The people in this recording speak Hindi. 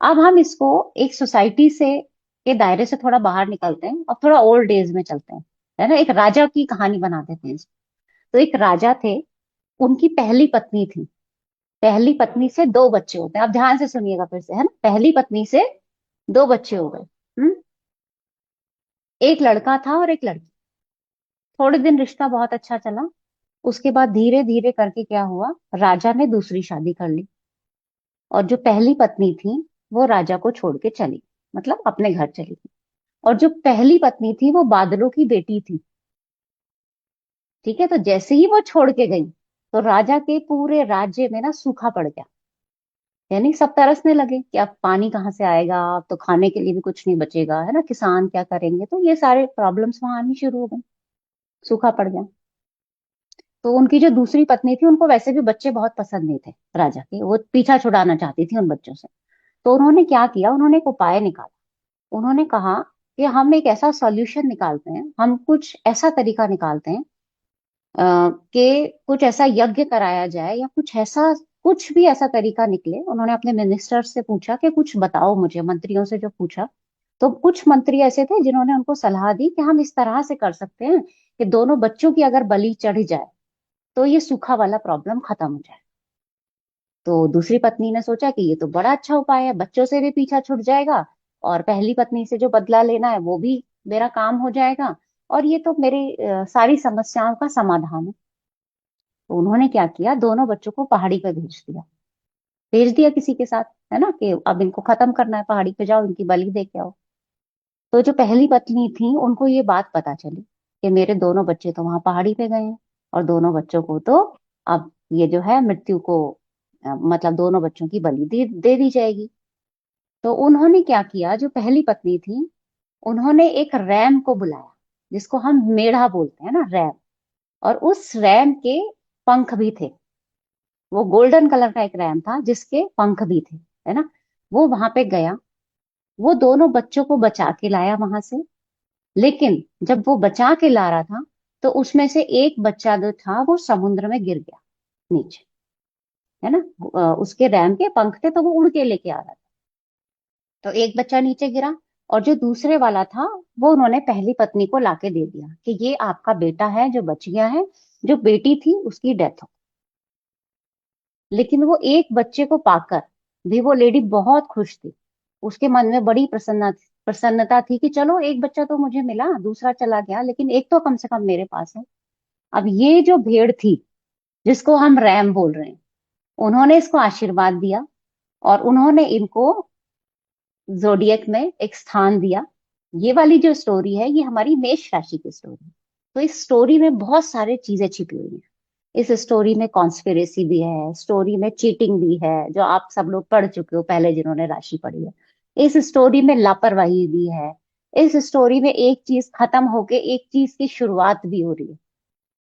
अब हम इसको एक सोसाइटी से के दायरे से थोड़ा बाहर निकलते हैं और थोड़ा ओल्ड डेज में चलते हैं, है ना। एक राजा की कहानी बना देते हैं इसको। तो एक राजा थे, उनकी पहली पत्नी थी। पहली पत्नी से दो बच्चे होते हैं, आप ध्यान से सुनिएगा फिर से, है ना। पहली पत्नी से दो बच्चे हो गए। एक लड़का था और एक लड़की। थोड़े दिन रिश्ता बहुत अच्छा चला। उसके बाद धीरे धीरे करके क्या हुआ, राजा ने दूसरी शादी कर ली। और जो पहली पत्नी थी वो राजा को छोड़ के चली, मतलब अपने घर चली गई। और जो पहली पत्नी थी वो बादलों की बेटी थी। ठीक है, तो जैसे ही वो छोड़ के गई तो राजा के पूरे राज्य में ना सूखा पड़ गया। यानी सब तरसने लगे कि अब पानी कहाँ से आएगा, अब तो खाने के लिए भी कुछ नहीं बचेगा, है ना। किसान क्या करेंगे, तो ये सारे प्रॉब्लम्स वहां आनी शुरू हो गई। सूखा पड़ गया। तो उनकी जो दूसरी पत्नी थी, उनको वैसे भी बच्चे बहुत पसंद नहीं थे राजा के, वो पीछा छुड़ाना चाहती थी उन बच्चों से। तो उन्होंने क्या किया, उन्होंने एक उपाय निकाला। उन्होंने कहा कि हम एक ऐसा सॉल्यूशन निकालते हैं, हम कुछ ऐसा तरीका निकालते हैं कि कुछ ऐसा यज्ञ कराया जाए या कुछ ऐसा, कुछ भी ऐसा तरीका निकले। उन्होंने अपने मिनिस्टर से पूछा कि कुछ बताओ मुझे, मंत्रियों से जो पूछा, तो कुछ मंत्री ऐसे थे जिन्होंने उनको सलाह दी कि हम इस तरह से कर सकते हैं कि दोनों बच्चों की अगर बलि चढ़ जाए तो ये सूखा वाला प्रॉब्लम खत्म हो जाए। तो दूसरी पत्नी ने सोचा कि ये तो बड़ा अच्छा उपाय है, बच्चों से भी पीछा छूट जाएगा और पहली पत्नी से जो बदला लेना है वो भी मेरा काम हो जाएगा, और ये तो मेरी सारी समस्याओं का समाधान है। तो उन्होंने क्या किया, दोनों बच्चों को पहाड़ी पे भेज दिया। भेज दिया किसी के साथ, है ना, कि अब इनको खत्म करना है, पहाड़ी पे जाओ, इनकी बलि दे के आओ। तो जो पहली पत्नी थी उनको ये बात पता चली कि मेरे दोनों बच्चे तो वहां पहाड़ी पे गए हैं, और दोनों बच्चों को तो अब ये जो है मृत्यु को मतलब दोनों बच्चों की बलि दे दी जाएगी। तो उन्होंने क्या किया, जो पहली पत्नी थी, उन्होंने एक रैम को बुलाया, जिसको हम मेढ़ा बोलते हैं ना, रैम। और उस रैम के पंख भी थे। वो गोल्डन कलर का एक रैम था जिसके पंख भी थे, है ना। वो वहां पे गया, वो दोनों बच्चों को बचा के लाया वहां से। लेकिन जब वो बचा के ला रहा था तो उसमें से एक बच्चा जो था वो समुद्र में गिर गया नीचे, है ना। उसके रैम के पंख थे तो वो उड़ के लेके आ रहा था। तो एक बच्चा नीचे गिरा, और जो दूसरे वाला था वो उन्होंने पहली पत्नी को लाके दे दिया कि ये आपका बेटा है जो बच गया है, जो बेटी थी उसकी डेथ हो। लेकिन वो एक बच्चे को पाकर भी वो लेडी बहुत खुश थी। उसके मन में बड़ी प्रसन्नता थी कि चलो एक बच्चा तो मुझे मिला, दूसरा चला गया लेकिन एक तो कम से कम मेरे पास है। अब ये जो भेड़ थी, जिसको हम रैम बोल रहे हैं, उन्होंने इसको आशीर्वाद दिया और उन्होंने इनको जोडियक में एक स्थान दिया। ये वाली जो स्टोरी है ये हमारी मेष राशि की स्टोरी है। तो इस स्टोरी में बहुत सारी चीजें छिपी हुई हैं। इस स्टोरी में कॉन्स्पिरेसी भी है, स्टोरी में चीटिंग भी है, जो आप सब लोग पढ़ चुके हो पहले जिन्होंने राशि पढ़ी है। इस स्टोरी में लापरवाही भी है। इस स्टोरी में एक चीज खत्म होके एक चीज की शुरुआत भी हो रही है।